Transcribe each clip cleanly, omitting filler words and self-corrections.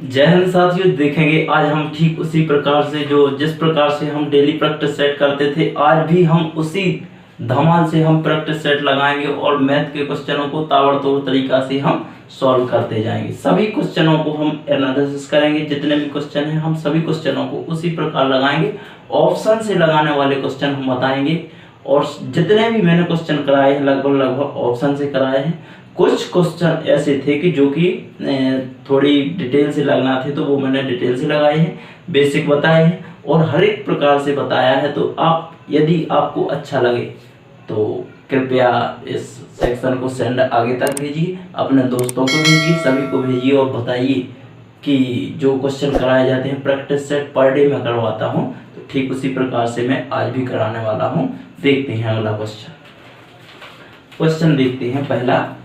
जय हिंद साथियों, देखेंगे आज हम ठीक उसी प्रकार से जिस प्रकार से हम डेली प्रैक्टिस सेट करते थे, आज भी हम उसी धमाल से हम प्रैक्टिस सेट लगाएंगे और मैथ के क्वेश्चनों को ताबड़तोड़ तरीका से हम सॉल्व करते जाएंगे। सभी क्वेश्चनों को हम एनालिसिस करेंगे, जितने भी क्वेश्चन हैं हम सभी क्वेश्चनों को उसी प्रकार लगाएंगे। ऑप्शन से लगाने वाले क्वेश्चन हम बताएंगे और जितने भी मैंने क्वेश्चन कराए हैं लगभग ऑप्शन से कराए हैं। कुछ क्वेश्चन ऐसे थे कि जो कि थोड़ी डिटेल से लगना थे, तो वो मैंने डिटेल से लगाए हैं, बेसिक बताए हैं और हर एक प्रकार से बताया है। तो आप यदि आपको अच्छा लगे तो कृपया इस सेक्शन को सेंड आगे तक भेजिए, अपने दोस्तों को भेजिए, सभी को भेजिए और बताइए कि जो क्वेश्चन कराए जाते हैं प्रैक्टिस सेट पर डे में करवाता हूँ, तो ठीक उसी प्रकार से मैं आज भी कराने वाला हूँ। देखते हैं अगला क्वेश्चन देखते हैं। पहला,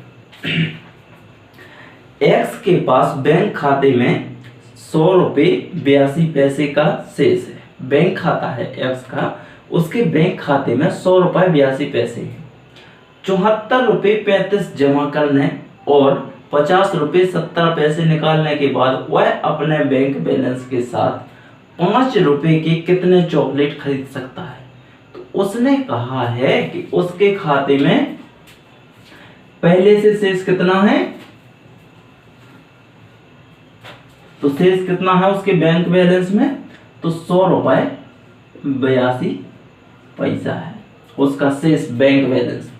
एक्स के पास बैंक खाते में 100 रुपये 82 पैसे का शेष है। बैंक खाता है एक्स का, उसके बैंक खाते में 100 रुपये 82 पैसे हैं। 74 रुपये 35 जमा करने और 50 रुपये 70 पैसे निकालने के बाद वह अपने बैंक बैलेंस के साथ 5 रुपये के कितने चॉकलेट खरीद सकता है। तो उसने कहा है कि उसके खाते में पहले से शेष कितना है, तो शेष कितना है उसके बैंक बैलेंस में, तो 100 रुपये 82 पैसा है उसका शेष बैंक बैलेंस।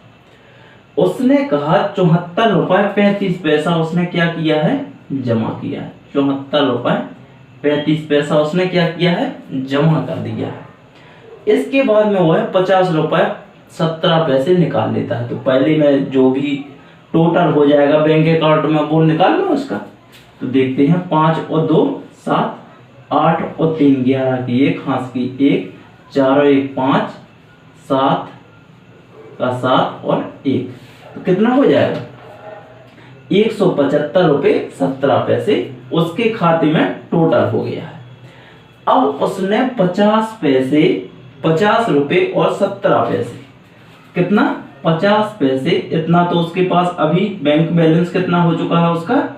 उसने कहा 74 रुपये 35 पैसा उसने क्या किया है, जमा किया है। 74 रुपये 35 पैसा उसने क्या किया है, जमा कर दिया है। इसके बाद में वह 50 रुपये 17 पैसे निकाल लेता है। तो पहले में जो भी टोटल हो जाएगा बैंक अकाउंट में वो निकाल लो उसका। तो देखते हैं, 5 और 2 7, 8 और 3 11 की 1, हाथ की 1, 4 और 1 5, 7 का 7 और 1, तो कितना हो जाएगा 175 रुपये 17 पैसे उसके खाते में टोटल हो गया है। अब उसने 50 रुपये और 17 पैसे, कितना 50 पैसे, इतना तो उसके पास अभी बैंक बैलेंस कितना हो चुका है उसका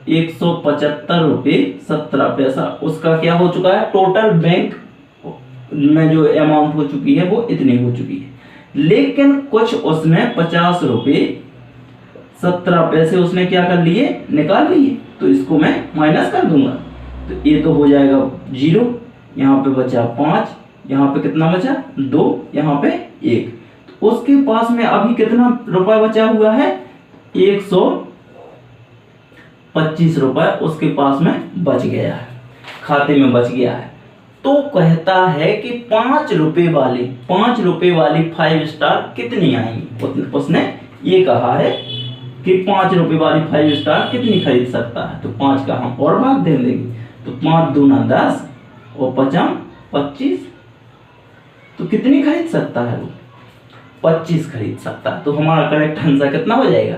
175 रुपये 17 पैसा उसका क्या हो चुका है, टोटल बैंक में जो अमाउंट हो चुकी है वो इतनी हो चुकी है। लेकिन कुछ उसने 50 रुपये 17 पैसे उसने क्या कर लिए, निकाल लिए। तो इसको मैं माइनस कर दूंगा, तो ये तो हो जाएगा 0, यहाँ पे बचा 5, यहाँ पे कितना बचा 2, यहाँ पे 1। तो उसके पास में अभी कितना रुपया बचा हुआ है, 125 रुपये उसके पास में बच गया है, खाते में बच गया है। तो कहता है कि 5 रुपये वाली 5 स्टार कितनी आएंगी। उसने ये कहा है कि 5 रुपये वाली 5 स्टार कितनी खरीद सकता है। तो 5 का हम और भाग दे देंगे, तो 5 दूना 10 और 5 25, तो कितनी खरीद सकता है वो, 25 खरीद सकता है। तो हमारा करेक्ट आंसर कितना हो जाएगा,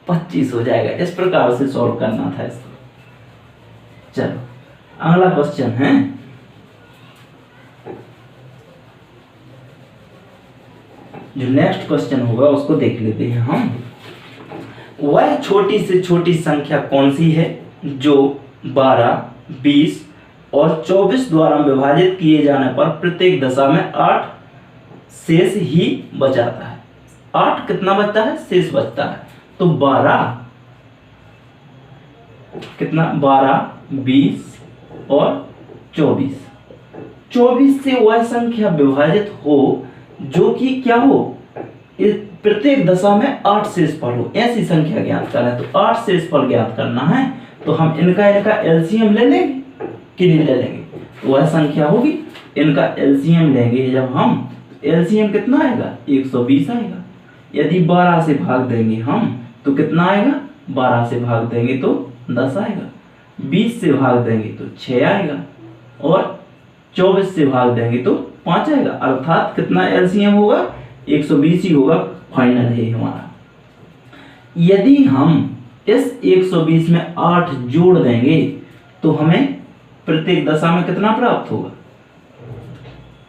25 हो जाएगा। इस प्रकार से सॉल्व करना था इसको। चलो अगला क्वेश्चन है, जो नेक्स्ट क्वेश्चन होगा उसको देख लेते हैं हम। वह छोटी से छोटी संख्या कौन सी है जो 12, 20 और 24 द्वारा विभाजित किए जाने पर प्रत्येक दशा में 8 शेष ही बचाता है। 8 कितना बचता है, शेष बचता है। तो 12 कितना, 12, 20 और 24 से वह संख्या विभाजित हो जो कि क्या हो, प्रत्येक दशा में 8 शेष फल हो, ऐसी संख्या ज्ञात करना है। तो 8 शेष फल ज्ञात करना है, तो हम इनका एलसीएम ले लेंगे कि नहीं ले लेंगे, तो वह संख्या होगी, इनका एलसीएम लेंगे जब हम, एलसीएम कितना आएगा 120 आएगा। यदि 12 से भाग देंगे हम तो कितना आएगा, 12 से भाग देंगे तो 10 आएगा, 20 से भाग देंगे तो 6 आएगा और 24 से भाग देंगे तो 5 आएगा। अर्थात कितना एलसीएम होगा, 120 ही होगा, फाइनल है हमारा। यदि हम इस 120 में 8 जोड़ देंगे तो हमें प्रत्येक दशा में कितना प्राप्त होगा,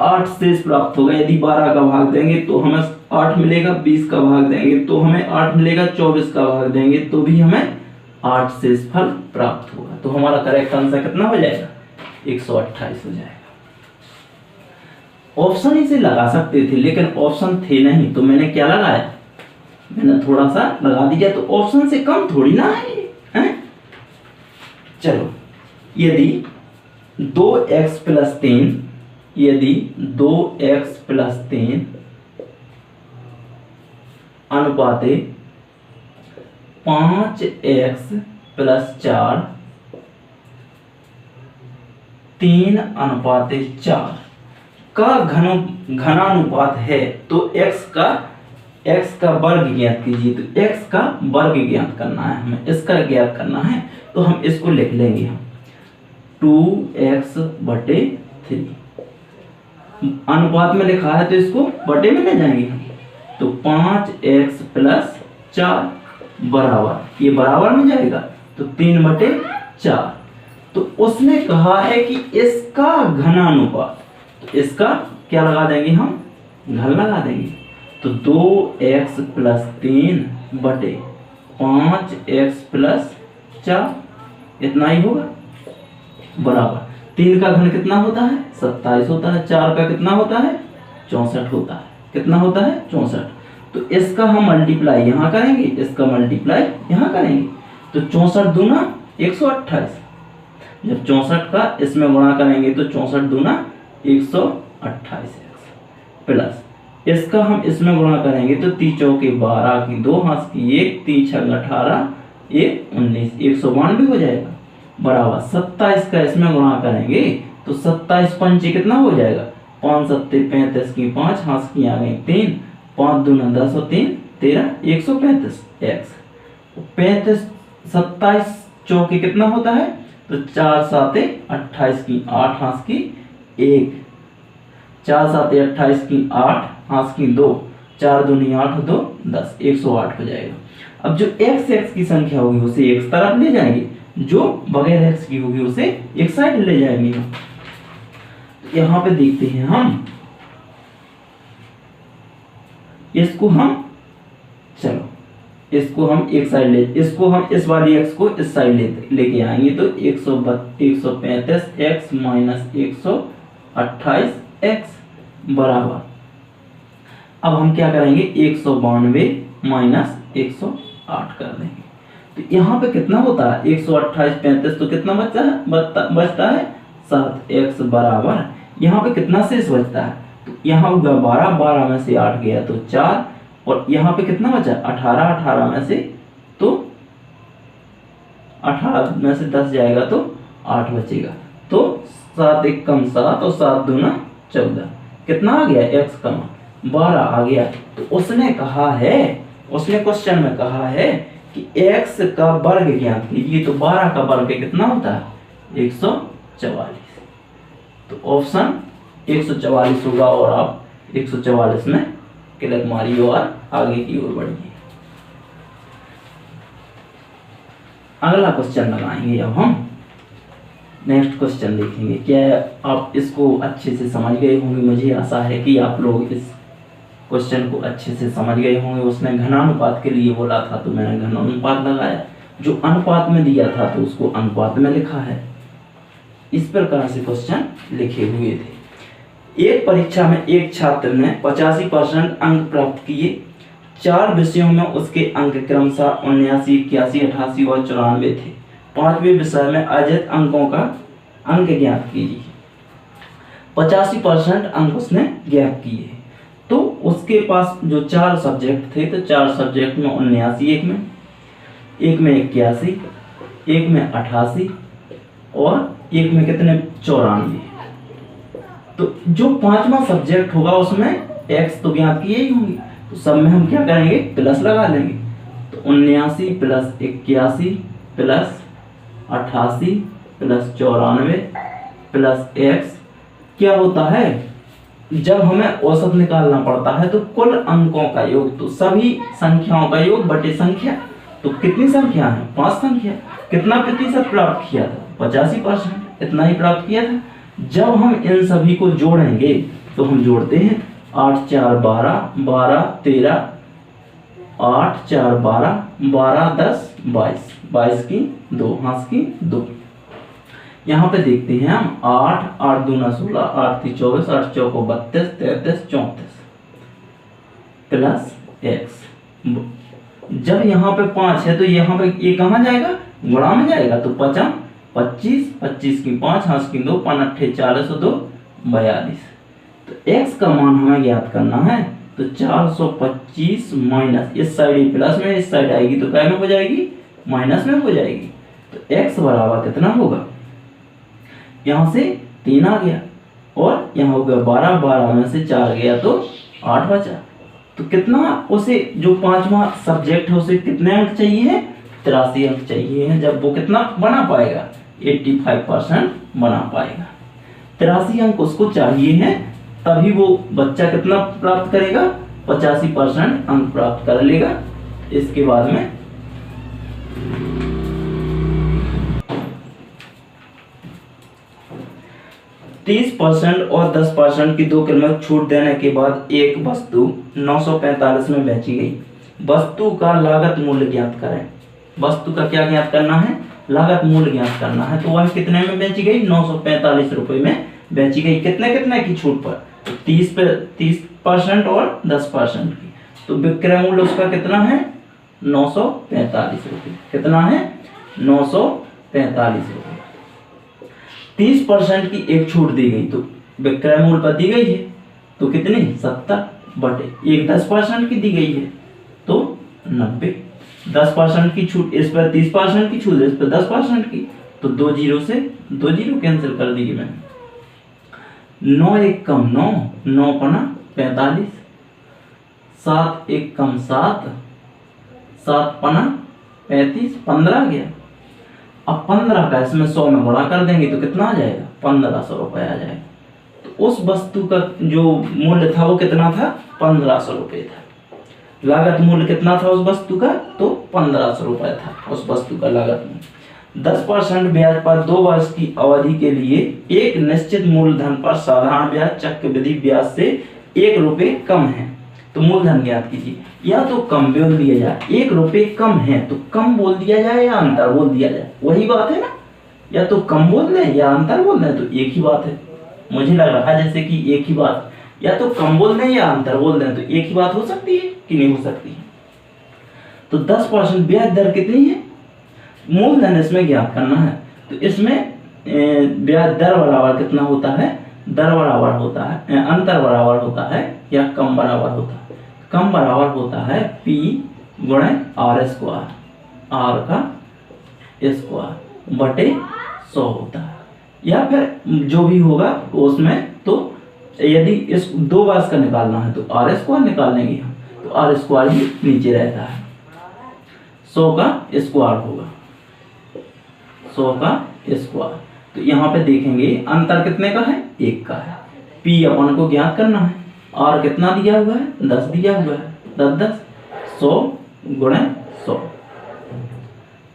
8 शेष प्राप्त होगा। यदि 12 का भाग देंगे तो हमें 8 मिलेगा, 20 का भाग देंगे तो हमें 8 मिलेगा, 24 का भाग देंगे तो भी हमें 8 शेषफल प्राप्त होगा। तो हमारा करेक्ट आंसर कितना हो जाएगा? 128 हो जाएगा। ऑप्शन इसे लगा सकते थे लेकिन ऑप्शन थे नहीं, तो मैंने क्या लगाया, मैंने थोड़ा सा लगा दिया। तो ऑप्शन से कम थोड़ी ना है? चलो, यदि 2x + 3, यदि 2x + 3 अनुपाते 5x + 4 3:4 का घनानुपात है, तो x का वर्ग ज्ञात कीजिए। तो x का वर्ग ज्ञात करना है हमें, इसका ज्ञात करना है। तो हम इसको लिख लेंगे, हम 2x/3 अनुपात में लिखा है तो इसको बटे में ले जाएंगे हम। तो 5x + 4 बराबर, ये बराबर में जाएगा तो 3/4। तो उसने कहा है कि इसका घनानुपात, तो इसका क्या लगा देंगे हम, घन लगा देंगे। तो 2x + 3 बटे 5x + 4 इतना ही होगा, बराबर 3 का घन कितना होता है? 27 होता है। 4 का कितना होता है? 64 होता है। कितना होता है? 64। तो इसका हम मल्टीप्लाई यहाँ करेंगे, इसका मल्टीप्लाई यहाँ करेंगे। तो 64 दूना 128। जब 64 का इसमें गुणा करेंगे तो 64 दूना 128 प्लस इसका हम इसमें गुणा करेंगे तो 3 चौके 12 की 2 हाथ की 1, 3 छक 18, 1 19, 192 हो जाएगा, बराबर 27 का इसमें गुणा करेंगे तो 27 पंचे कितना हो जाएगा? 5 सत्ते 35 की 5 हाथ की आ गई 3, 5 दूना 10 और 3 13, 135 x 35 27 चौके कितना होता है? तो 4 7 28 की 8 हाथ की 1, 4 7 28 की 8 हाथ की 2, 4 दूनी 8 2 10, 108 हो जाएगा। अब जो x की संख्या होगी उसे एक तरफ ले जाएंगे, जो बगैर x की होगी उसे एक साइड ले जाएंगे। तो यहाँ पे देखते हैं हम इसको, हम चलो इसको हम एक साइड ले, इसको हम इस वाली x को इस साइड लेके आएंगे तो 135x - 128x बराबर, अब हम क्या करेंगे 192 - 108 कर देंगे। तो यहाँ पे कितना होता है? 128 35 तो कितना बचता है 7x बराबर, यहाँ पे कितना शेष बचता है? तो यहाँ होगा 12, 12 में से 8 गया तो 4, और यहाँ पे कितना बचा? 18, 18 में से तो 18 में से 10 जाएगा तो 8 बचेगा। तो 7 1 कम 7 और 7 दूना 14, कितना आ गया? x का मान 12 आ गया। तो उसने कहा है, उसने क्वेश्चन में कहा है कि x का वर्ग ज्ञात कीजिए। तो 12 का वर्ग कितना होता है? 144। तो ऑप्शन 144 होगा और आप 144 में क्लिक मारिए और आगे की ओर बढ़िए। अगला क्वेश्चन लगाएंगे अब हम, नेक्स्ट क्वेश्चन देखेंगे। क्या आप इसको अच्छे से समझ गए होंगे? मुझे आशा है कि आप लोग इस क्वेश्चन को अच्छे से समझ गए होंगे। उसने घनानुपात के लिए बोला था तो मैंने घनानुपात लगाया, जो अनुपात में दिया था तो उसको अनुपात में लिखा है। इस प्रकार से क्वेश्चन लिखे हुए थे। एक परीक्षा में एक छात्र ने 85% अंक प्राप्त किए। 4 विषयों में उसके अंक क्रमशः 79, 81, 88 और 94 थे। 5वें विषय में अर्जित अंकों का अंक ज्ञात कीजिए। 85% अंक उसने ज्ञात किए, तो उसके पास जो 4 सब्जेक्ट थे, तो 4 सब्जेक्ट में 79, एक में 81, एक में 88 और एक में कितने? 94। तो जो 5वां सब्जेक्ट होगा उसमें x तो ज्ञात किए ही होंगे, तो सब में हम क्या करेंगे? प्लस लगा लेंगे। तो 79 + 81 + 88 + 94 + x क्या होता है? जब हमें औसत निकालना पड़ता है तो कुल अंकों का योग, तो सभी संख्याओं का योग बटे संख्या। तो कितनी संख्या है? 5 संख्या। कितना प्रतिशत प्राप्त किया था? 85%, इतना ही प्राप्त किया था। जब हम इन सभी को जोड़ेंगे तो हम जोड़ते हैं 8 4 12, 12 13, 8 4 12, 12 10 22। 22 की 2, हाथ की 2। यहाँ पे देखते हैं हम 8, 8 दूना 16, 8 3 24, 8 चौको 32, 33 34 प्लस x। जब यहाँ पे 5 है तो यहाँ पे ये कहाँ जाएगा, गुणा में जाएगा, तो 5 25, 25 की 5, हाथ की 2, 5 8 40 और 2 42। तो x का मान हमें ज्ञात करना है, तो 425 माइनस, इस साइड ही प्लस में, इस साइड आएगी तो क्या में हो जाएगी, माइनस में हो जाएगी। तो x बराबर कितना होगा, यहाँ से 3 आ गया और यहाँ हो गया 12, 12 में से 4 गया तो 8 बचा। तो कितना उसे, जो 5वां सब्जेक्ट है उसे कितने अंक चाहिए है, 83 अंक चाहिए है। जब वो कितना बना पाएगा, 85% बना पाएगा। 83 अंक उसको चाहिए है, तभी वो बच्चा कितना प्राप्त करेगा, 85% अंक प्राप्त कर लेगा। इसके बाद में 30% और 10% की 2 कीमत छूट देने के बाद एक वस्तु 945 में बेची गई। वस्तु का लागत मूल्य ज्ञात करें। वस्तु का क्या ज्ञात करना है, लागत मूल्य ज्ञात करना है। तो वह कितने में बेची गई, 945 रुपए में बेची गई। कितने कितने की छूट पर, 30% और 10% की। तो विक्रय मूल्य उसका कितना है, 945 रुपये। कितना है, 945 रुपये। 30% की एक छूट दी गई तो विक्रय मूल्य पर दी गई है तो कितनी, 70 बटे एक 10% की दी गई है तो 90। 10% की छूट, इस पर 30% की छूट, इस पर 10% की, तो 2 जीरो से 2 जीरो कैंसिल कर दिए मैंने। 9 एक कम 9, 9 पना 45, 7 एक कम 7, 7 पना 35, 15 गया। अब 15 का इसमें 100 में गुणा कर देंगे तो कितना आ जाएगा, 1500 रुपये आ जाएगा। तो उस वस्तु का जो मूल्य था वो कितना था, 1500 रुपये था। लागत मूल्य कितना था उस वस्तु का, तो 1500 रुपये था उस वस्तु का लागत मूल्य। 10% ब्याज पर 2 वर्ष की अवधि के लिए एक निश्चित मूलधन पर साधारण ब्याज चक्रवृद्धि ब्याज से 1 रुपये कम है, तो मूलधन ज्ञात कीजिए। या तो कम बोल दिया जाए, 1 रुपये कम है तो कम बोल दिया जाए या अंतर बोल दिया जाए, वही बात है ना। या तो कम बोल दें या अंतर बोल दें, तो एक ही बात है। मुझे लग रहा है जैसे कि एक ही बात, या तो कम बोल दें या अंतर बोल दें, तो एक ही बात हो सकती है कि नहीं हो सकती है। तो 10% ब्याज दर कितनी है, मूलधन इसमें ज्ञात करना है। तो इसमें ब्याज दर बराबर कितना होता है, दर बराबर होता है, अंतर बराबर होता है या कम बराबर होता है। कम बराबर होता है P गुणे R स्क्वायर, R का स्क्वायर बटे 100 होता है, या फिर जो भी होगा उसमें। तो यदि इस 2 बार का निकालना है तो R स्क्वायर निकाल लेंगे हम, तो R स्क्वायर ही नीचे रहता है, 100 का स्क्वायर होगा, 100 का स्क्वायर। तो यहाँ पे देखेंगे अंतर कितने का है, 1 का है। P अपन को ज्ञात करना है, R कितना दिया हुआ है, 10 दिया हुआ है, 10 10 100 गुणे 100,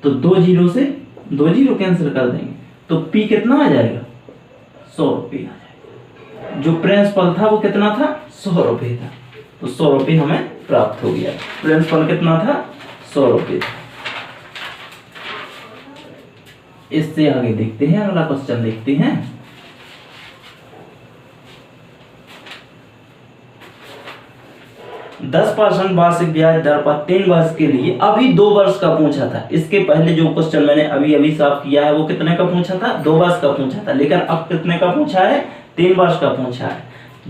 तो 2 जीरो से 2 जीरो कैंसिल कर देंगे तो P कितना आ जाएगा, 100 रुपये आ जाएगा। जो प्रिंसिपल था वो कितना था, 100 रुपये था, तो 100 रुपये हमें प्राप्त हो गया। प्रिंसिपल कितना था, 100 रुपये था। इससे आगे देखते हैं, अगला क्वेश्चन देखते हैं। दस 10% वार्षिक ब्याज दर पर 3 वर्ष के लिए, अभी 2 वर्ष का पूछा था। इसके पहले जो क्वेश्चन मैंने अभी अभी साफ किया है वो कितने का पूछा था, 2 वर्ष का पूछा था, लेकिन अब कितने का पूछा है, 3 वर्ष का पूछा है।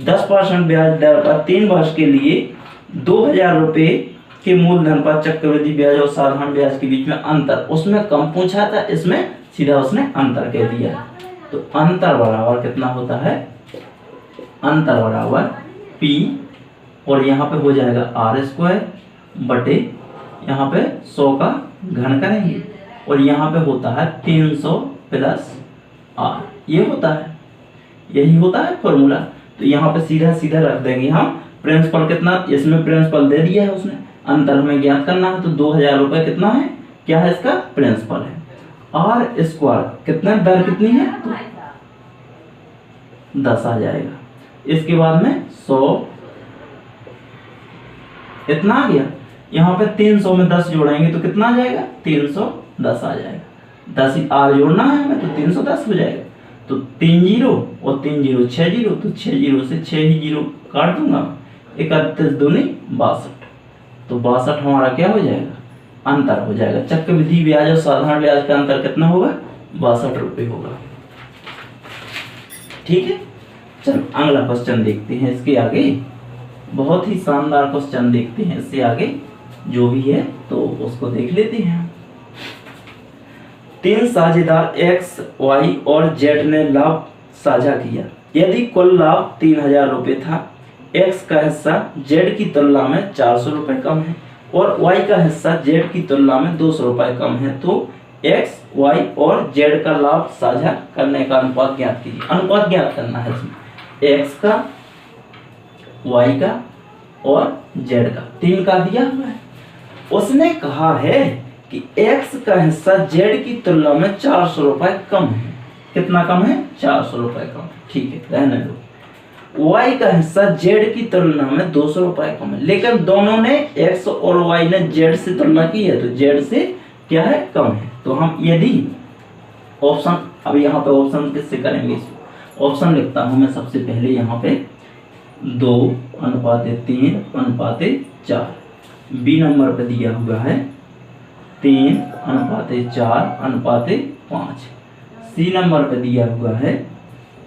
10% ब्याज दर पर 3 वर्ष के लिए 2000 रुपये के मूलधन पर चक्रवृद्धि ब्याज और साधारण ब्याज के बीच में अंतर, उसमें कम पूछा था, इसमें सीधा उसने अंतर कह दिया। तो अंतर बराबर कितना होता है, अंतर बराबर P और यहाँ पे हो जाएगा R स्क्वायर बटे, यहाँ पे 100 का घन करेंगे और यहाँ पे होता है 300 प्लस R, ये होता है, यही होता है फॉर्मूला। तो यहाँ पे सीधा सीधा रख देंगे हम। प्रिंसिपल कितना, इसमें प्रिंसिपल दे दिया है उसने, अंतर हमें ज्ञात करना है। तो 2000 रुपये कितना है, क्या है इसका प्रिंसिपल है। R स्क्वायर कितना, दर कितनी है, तो 10 आ जाएगा। इसके बाद में 100 इतना आ गया, यहाँ पे 300 में 10 जोड़ेंगे तो कितना आ जाएगा, 310 10 आ जाएगा। 10 आगे जोड़ना है हमें तो 310 हो जाएगा। तो 3 जीरो और 3 जीरो 6 जीरो, तो 6 जीरो से 6 ही जीरो काट दूंगा। 31 दूनी 62, तो 62 हमारा क्या हो जाएगा, अंतर हो जाएगा। चक्रवृद्धि ब्याज और साधारण ब्याज का अंतर कितना होगा, 62 रुपये होगा। ठीक है, चलो अगला क्वेश्चन देखते हैं। इसके आगे बहुत ही शानदार क्वेश्चन देखते हैं, इससे आगे जो भी है तो उसको देख लेते हैं। 3 साझेदार एक्स, वाई और जेड ने लाभ साझा किया। यदि कुल लाभ 3000 रुपये था, एक्स का हिस्सा जेड की तुलना में 400 रुपये कम है और वाई का हिस्सा जेड की तुलना में 200 रुपये कम है, तो एक्स, वाई और जेड का लाभ साझा करने का अनुपात ज्ञात कीजिए। अनुपात ज्ञात करना है इसमें, एक्स का, वाई का और जेड का, 3 का दिया हुआ है। उसने कहा है कि एक्स का हिस्सा जेड की तुलना में 400 रुपये कम है। कितना कम है, 400 रुपये कम। ठीक है, रहने दो। वाई का हिस्सा जेड की तुलना में 200 रुपये कम है, लेकिन दोनों ने एक्स और वाई ने जेड से तुलना की है, तो जेड से क्या है, कम है। तो हम यदि ऑप्शन, अब यहाँ पे ऑप्शन किससे करेंगे, ऑप्शन लिखता हूं मैं सबसे पहले यहाँ पे 2:3:4। बी नंबर पे दिया हुआ है 3:4:5। सी नंबर पे दिया हुआ है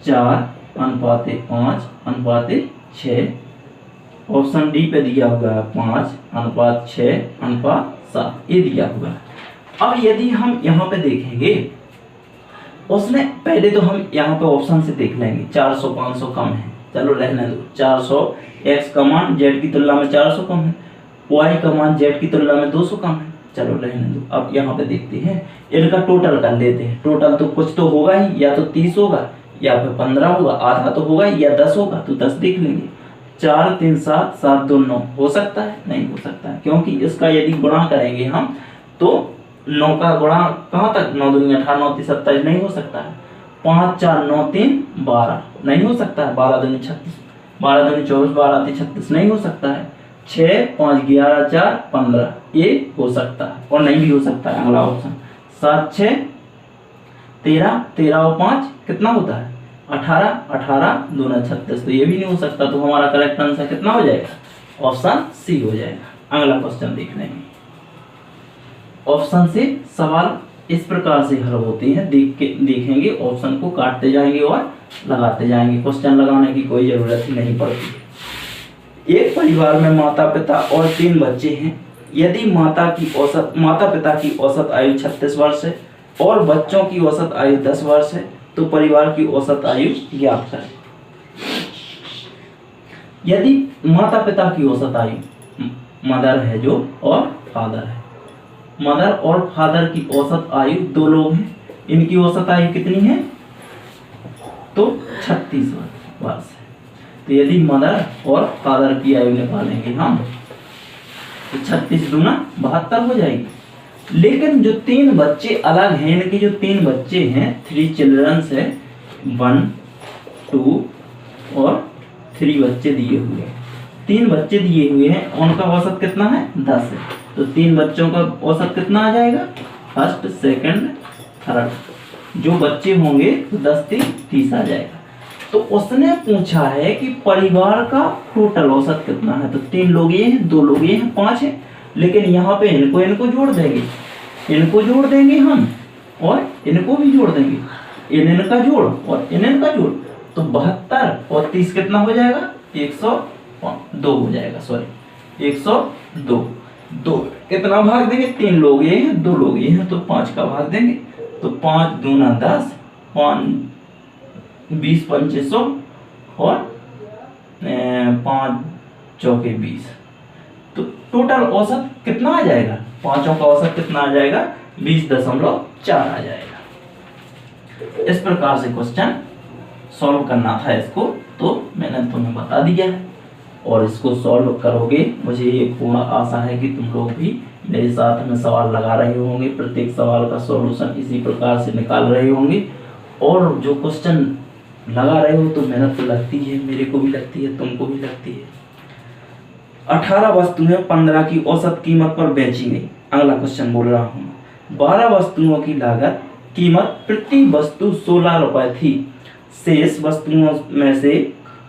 4:5:6। ऑप्शन डी पे दिया हुआ है 5:6:7। ये दिया हुआ है। अब यदि हम यहाँ पे देखेंगे, उसने पहले तो हम यहाँ पे ऑप्शन से देख लेंगे, 400-500 कम है, चलो रहने दो। 400, एक्स का मान जेड की तुलना में 400 कम है, वाई का मान जेड की तुलना में 200 कम है, चलो रहने दो। अब यहाँ पे देखते हैं, इनका टोटल कर लेते हैं। टोटल तो कुछ तो होगा ही, या तो 30 होगा या फिर 15 होगा, आधा तो होगा या 10 होगा, तो 10 देख लेंगे। 4 3 7 7 2 9 हो सकता है, नहीं हो सकता है, क्योंकि इसका यदि गुणा करेंगे हम तो 9 का गुणा कहाँ तक, 9 दूनी 18, 9 3 27 नहीं हो सकता है। 5 4 9 3 12 नहीं हो सकता है। 12 दूनी 36, 12 दूनी 24, 12 3 36 नहीं हो सकता है। 6 5 11 4 15 ये हो सकता है, और नहीं भी हो सकता है अगला ऑप्शन। 7 6 13, 13 और 5 कितना होता है, 18, 18 दूना 36, तो ये भी नहीं हो सकता। तो हमारा करेक्ट आंसर कितना हो जाएगा, ऑप्शन सी हो जाएगा। अगला क्वेश्चन देख लेंगे। ऑप्शन से सवाल इस प्रकार से हल होते हैं, देखेंगे, ऑप्शन को काटते जाएंगे और लगाते जाएंगे। क्वेश्चन लगाने की कोई जरूरत ही नहीं पड़ती है। एक परिवार में माता पिता और 3 बच्चे हैं। यदि माता पिता की औसत आयु 36 वर्ष है और बच्चों की औसत आयु 10 वर्ष है, तो परिवार की औसत आयु ज्ञात करें। यदि माता पिता की औसत आयु, मदर है जो और फादर है, मदर और फादर की औसत आयु 2 लोग हैं, इनकी औसत आयु कितनी है, तो 36 वर्ष है। तो यदि मदर और फादर की आयु निकालेंगे हम, तो 36 दूना 72 हो जाएगी। लेकिन जो 3 बच्चे अलग हैं, इनके जो 3 बच्चे हैं, 3 चिल्ड्रंस है, 1 2 और 3 बच्चे दिए हुए हैं। 3 बच्चे दिए हुए हैं, उनका औसत कितना है, 10 है। तो 3 बच्चों का औसत कितना आ जाएगा, फर्स्ट सेकंड थर्ड, जो बच्चे होंगे तो 10 3 30 आ जाएगा। तो उसने पूछा है कि परिवार का टोटल औसत कितना है, तो 3 लोग ये हैं, 2 लोग ये हैं, 5 है। लेकिन यहाँ पे इनको जोड़ देंगे, इनको जोड़ देंगे हम और इनको भी जोड़ देंगे, इनका जोड़ और इनका जोड़, तो 72 और 30 कितना हो जाएगा, 102 हो जाएगा, सॉरी 102। 2 कितना भाग देंगे, 3 लोग ये हैं, 2 लोग ये हैं, तो 5 का भाग देंगे। तो 5 दूना 10, 5 20 2500 और 5 चौके 20, तो टोटल औसत कितना आ जाएगा, पांचों का औसत कितना आ जाएगा, 20.4 आ जाएगा। इस प्रकार से क्वेश्चन सॉल्व करना था इसको, तो मैंने तुम्हें बता दिया है और इसको सॉल्व करोगे। मुझे ये पूर्ण आशा है कि तुम लोग भी मेरे साथ में सवाल लगा रहे होंगे, प्रत्येक सवाल का सॉल्यूशन इसी प्रकार से निकाल रहे होंगे। और जो क्वेश्चन लगा रहे हो तो मेहनत तो लगती है, मेरे को भी लगती है, तुमको भी लगती है। 18 वस्तुएं 15 की औसत कीमत पर बेची गई। अगला क्वेश्चन बोल रहा हूँ, 12 वस्तुओं की लागत कीमत प्रति वस्तु 16 रुपए थी। शेष वस्तुओं में से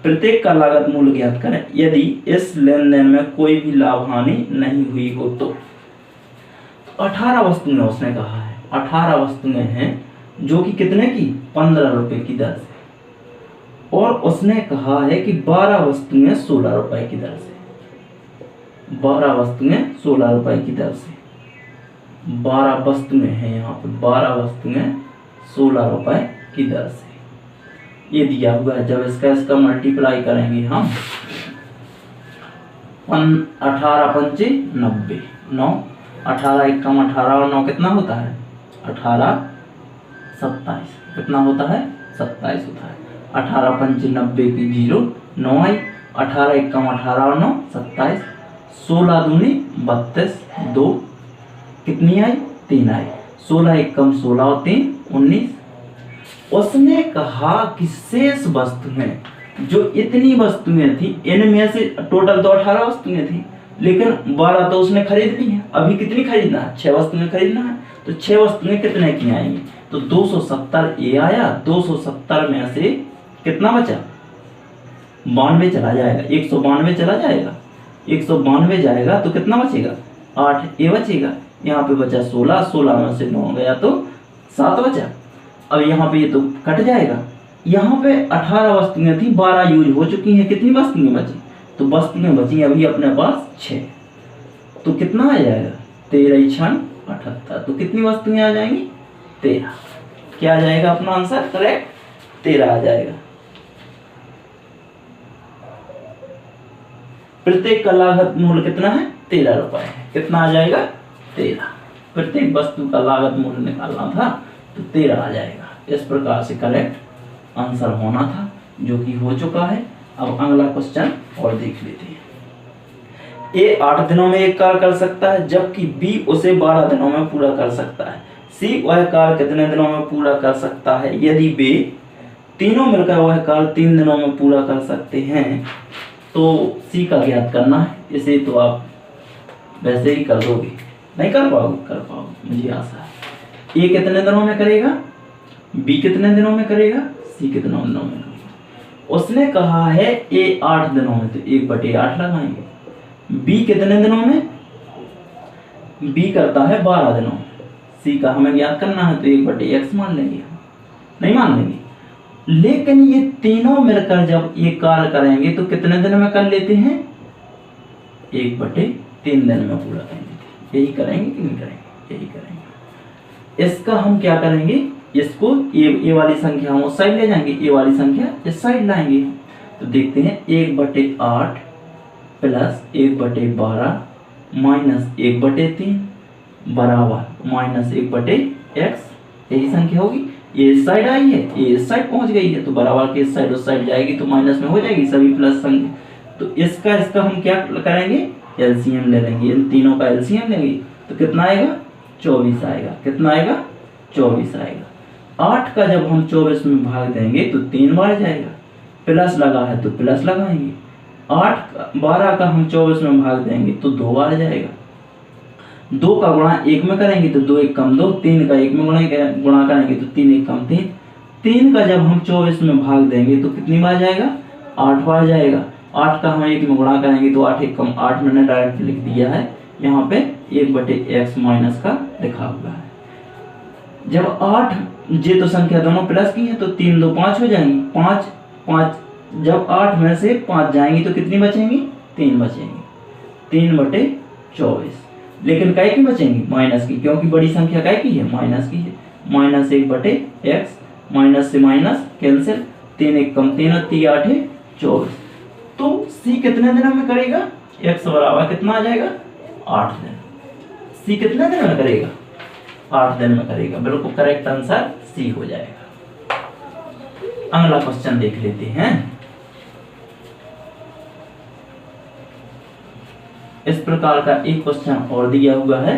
प्रत्येक का लागत मूल्य ज्ञात करें यदि इस लेन देन में कोई भी लाभ हानि नहीं हुई हो तो। 18 वस्तुएं उसने कहा है, 18 वस्तुएं हैं जो कि कितने की 15 रुपए की दर से, और उसने कहा है कि 12 वस्तुएं 16 रुपए की दर से, 12 वस्तुएं 16 रुपए की दर से, 12 वस्तुएं हैं यहाँ पे, 12 वस्तुएं 16 रुपए की दर से ये दिया हुआ है। जब इसका मल्टीप्लाई करेंगे हम 18 पंचे 90, 9 18 1 कम 18 और 9 कितना होता है 18 27, कितना होता है 27 होता है। 18 पंचे 90 की 0, 9 आई, 18 1 कम 18 और 9 27, 16 दूनी 32, 2 कितनी आई 3 आई, 16 1 कम 16 और 3 19। उसने कहा कि शेष वस्तुएं जो इतनी वस्तुएं थी इनमें से टोटल तो 18 वस्तुएं थी लेकिन 12 तो उसने खरीद ली है, अभी कितनी खरीदना है 6 वस्तुएं खरीदना है, तो 6 वस्तुएं कितने की आएंगी तो 270 ये आया, 270 में से कितना बचा 92 चला जाएगा, 192 चला जाएगा, 192 जाएगा तो कितना बचेगा 8 ये बचेगा, यहाँ पे बचा 16, 16 में से 9 गया तो 7 बचा। अब यहाँ पे ये तो कट जाएगा, यहाँ पे 18 वस्तुएं थी 12 यूज हो चुकी हैं, कितनी वस्तुएं बची तो वस्तुएं बची अभी अपने पास 6, तो कितना आ जाएगा 13 6 78, तो कितनी वस्तुएं आ जाएंगी 13, क्या आ जाएगा अपना आंसर करेक्ट 13 आ जाएगा। प्रत्येक का लागत मूल्य कितना है 13 रुपए है, कितना आ जाएगा 13, प्रत्येक वस्तु का लागत मूल्य निकालना था तो 13 आ जाएगा। इस प्रकार से करेक्ट आंसर होना था जो कि हो चुका है। अब अगला क्वेश्चन और देख लेते हैं। ए 8 दिनों में एक कार्य कर सकता है जबकि बी उसे 12 दिनों में पूरा कर सकता है। सी वह कार्य कितने दिनों में पूरा कर सकता है यदि वे तीनों मिलकर वह कार्य 3 दिनों में पूरा कर सकते हैं तो सी का ज्ञात करना है। इसे तो आप वैसे ही कर दोगे, नहीं कर पाओगे मुझे आशा है। ए कितने दिनों में करेगा, बी कितने दिनों में करेगा, सी कितने दिनों में करेगा। उसने कहा है ए 8 दिनों में तो 1/8 लगाएंगे। बी कितने दिनों में, बी करता है 12 दिनों में, सी का हमें ज्ञात करना है तो 1/x मान लेंगे, नहीं मान लेंगे। लेकिन ये तीनों मिलकर जब ये कार्य करेंगे तो कितने दिन में कर लेते हैं 1/3 दिन में पूरा करेंगे। यही करेंगे कि नहीं करेंगे, यही करेंगे। इसका हम क्या करेंगे, इसको ये वाली संख्या हम उस साइड ले जाएंगे, ये वाली संख्या इस साइड लाएंगे। तो देखते हैं 1/8 प्लस 1/12 माइनस 1/3 बराबर माइनस 1/x, यही संख्या होगी। ये इस साइड आई है, ये इस साइड पहुंच गई है तो बराबर के इस साइड उस साइड जाएगी तो माइनस में हो जाएगी सभी प्लस संख्या। तो इसका हम क्या करेंगे, एलसीएम ले लेंगे, इन तीनों का एलसीएम लेंगे तो कितना आएगा 24 आएगा, कितना आएगा 24 आएगा। 8 का जब हम 24 में भाग देंगे तो 3 बार जाएगा, प्लस लगा है तो प्लस लगाएंगे। 12 का हम 24 में भाग देंगे तो 2 बार जाएगा। 2 का गुणा 1 में करेंगे तो 2 1 कम 2, 3 का 1 में गुणा करेंगे तो 3 1 कम 3। 3 का जब हम 24 में भाग देंगे तो कितनी बार जाएगा 8 बार जाएगा। 8 का हम 1 में गुणा करेंगे तो 8 1 कम 8 मैंने डायरेक्ट लिख दिया है, यहाँ पे 1/x माइनस का लिखा हुआ है। जब 8 ये तो संख्या दोनों प्लस की है तो 3 2 5 हो जाएंगी, 5 5 जब 8 में से 5 जाएंगी तो कितनी बचेंगी 3 बचेंगी, 3/24। लेकिन काय की बचेंगी माइनस की, क्योंकि बड़ी संख्या काय की है माइनस की है। माइनस 1/x, माइनस से माइनस कैंसिल, 3 1 कम 3 और 3 8 24। तो सी कितने दिनों में करेगा, x बराबर कितना आ जाएगा 8 दिन। सी कितने दिन में करेगा 8 दिन में करेगा, बिल्कुल करेक्ट आंसर सी हो जाएगा। अगला क्वेश्चन देख लेते हैं। इस प्रकार का एक क्वेश्चन और दिया हुआ है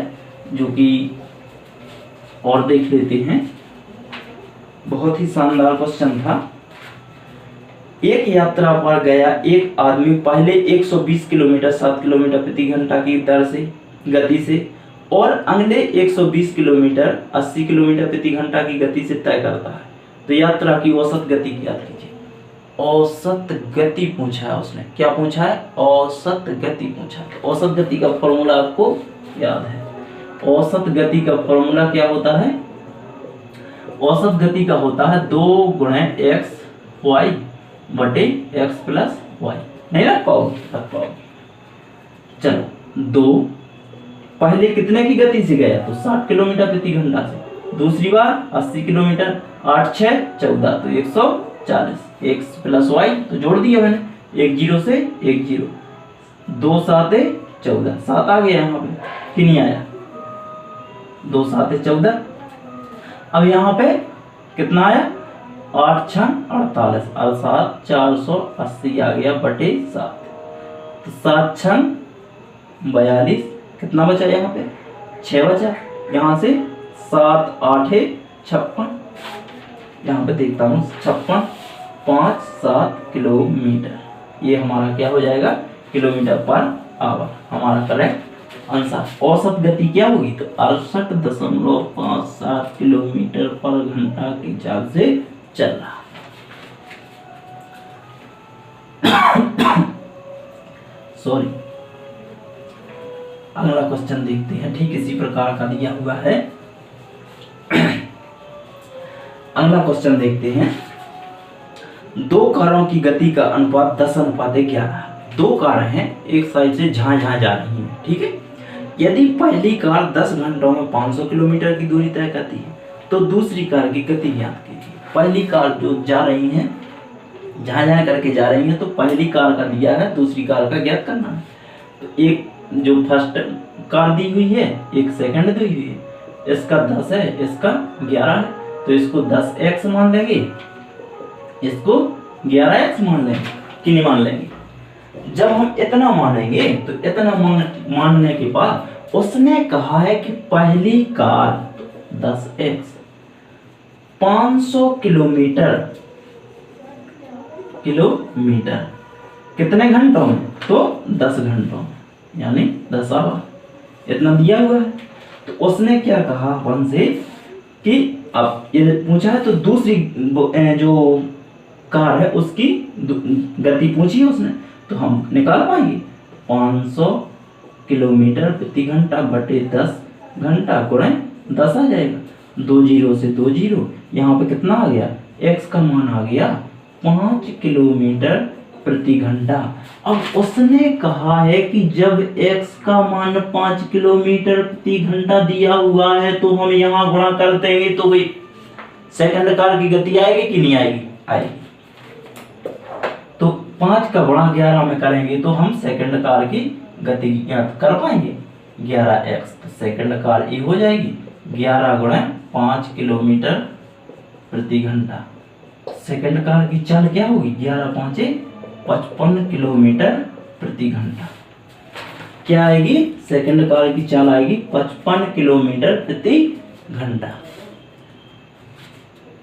जो कि और देख लेते हैं। बहुत ही शानदार क्वेश्चन था। एक यात्रा पर गया एक आदमी पहले 120 किलोमीटर 7 किलोमीटर प्रति घंटा की दर से गति से और अगले 120 किलोमीटर 80 किलोमीटर प्रति घंटा की गति से तय करता है। तो यात्रा की औसत गति ज्ञात कीजिए। औसत गति पूछा है उसने, क्या पूछा है? औसत गति पूछा है। औसत गति का फॉर्मूला आपको याद है? औसत गति का फॉर्मूला क्या होता है? औसत गति का होता है 2 गुणे एक्स वाई बटे एक्स प्लस वाई। नहीं रख पाओगे? रख पाओगे। चलो, 2 पहले कितने की गति से गया? तो 60 किलोमीटर प्रति घंटा से। दूसरी बार 80 किलोमीटर, 8 6 14 तो 140। एक्स प्लस वाई तो जोड़ दिया मैंने, 1 0 से 1 0, 2 7 14, 7 आ गया यहाँ पे कि नहीं आया? 2 7 14। अब यहाँ पे कितना आया? 8 6 48 और 7 480 आ गया बटे 7। तो 7 6 42, कितना बचा यहाँ पे? 6 बचा। यहाँ से 7 8 56, यहाँ पे देखता हूँ 56 5 7 किलोमीटर। ये हमारा क्या हो जाएगा? किलोमीटर पर आवर हमारा करेक्ट आंसर। औसत गति क्या होगी? तो 68.57 किलोमीटर पर घंटा की चाल से चल रहा। सॉरी, अगला क्वेश्चन देखते हैं, ठीक इसी प्रकार का दिया हुआ है। अगला क्वेश्चन देखते हैं। 2 कारों की गति का अनुपात 10:11। 2 कार हैं, एक साइड से जहां जहां जा रही हैं, ठीक है। यदि पहली कार 10 घंटों में 500 किलोमीटर की दूरी तय करती है तो दूसरी कार की गति ज्ञात कीजिए। पहली कार जो जा रही है, जहां जहां करके जा रही है, तो पहली कार का दिया है, दूसरी कार का ज्ञात करना है। तो एक जो फर्स्ट कार दी हुई है, एक सेकंड दी हुई है, इसका 10 है, इसका 11 है, तो इसको 10x मान लेंगे, इसको 11x मान लेंगे कि नहीं मान लेंगे? जब हम इतना मानेंगे तो इतना मानने के बाद उसने कहा है कि पहली कार 10x 500 किलोमीटर कितने घंटों में? तो 10 घंटों में, यानी 10 आवर इतना दिया हुआ है। तो उसने क्या कहा हमसे कि अब ये पूछा है तो दूसरी जो कार है उसकी गति पूछी है उसने, तो हम निकाल पाएंगे 500 किलोमीटर प्रति घंटा बटे 10 घंटा गुणे 10 आ जाएगा। 2 0 से 2 0, यहाँ पे कितना आ गया? x का मान आ गया 5 किलोमीटर प्रति घंटा। अब उसने कहा है कि जब x का मान 5 किलोमीटर प्रति घंटा दिया हुआ है तो हम यहाँ गुणा कर देंगे, तो भाई सेकंड कार की गति आएगी कि नहीं आएगी? आएगी। तो 5 का गुणा 11 में करेंगे तो हम सेकंड कार की गति ज्ञात कर पाएंगे। 11x, तो सेकंड कार ये हो जाएगी 11 गुणे 5 किलोमीटर प्रति घंटा। सेकंड कार की चाल क्या होगी? 11 5 55 किलोमीटर प्रति घंटा। क्या आएगी? सेकंड कार की चाल आएगी 55 किलोमीटर प्रति घंटा।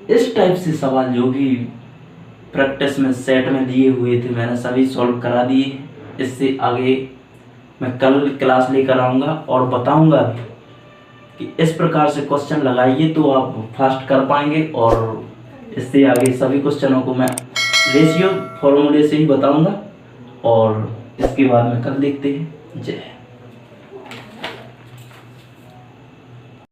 इस टाइप से सवाल जो भी प्रैक्टिस में सेट में दिए हुए थे मैंने सभी सॉल्व करा दिए। इससे आगे मैं कल क्लास लेकर आऊँगा और बताऊँगा भी कि इस प्रकार से क्वेश्चन लगाइए तो आप फास्ट कर पाएंगे, और इससे आगे सभी क्वेश्चनों को मैं रेशियो फॉर्मूले से ही बताऊँगा, और इसके बाद में कल देखते हैं। जय हिंद।